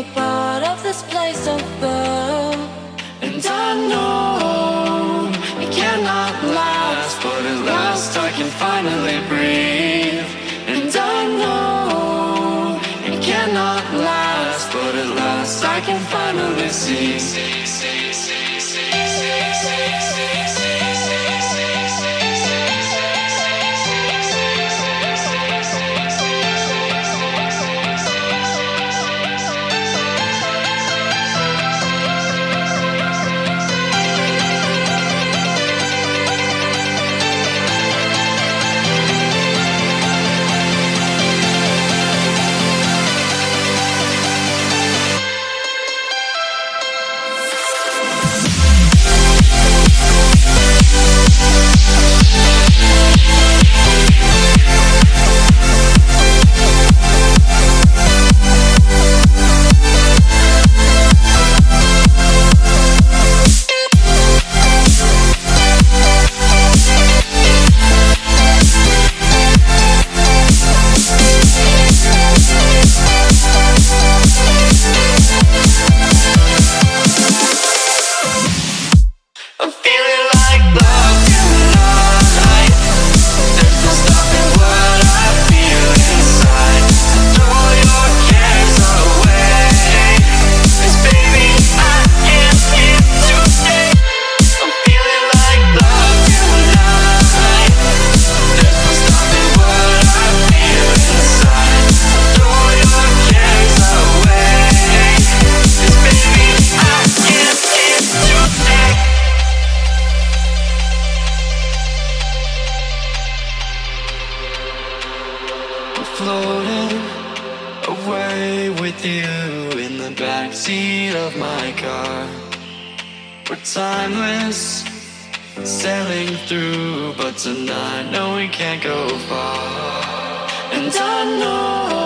a part of this place above. And I know it cannot last, but at last I can finally breathe. And I know it cannot last, but at last I can finally see. Floating away with you in the backseat of my car. We're timeless, sailing through, but tonight, no, we can't go far. And I know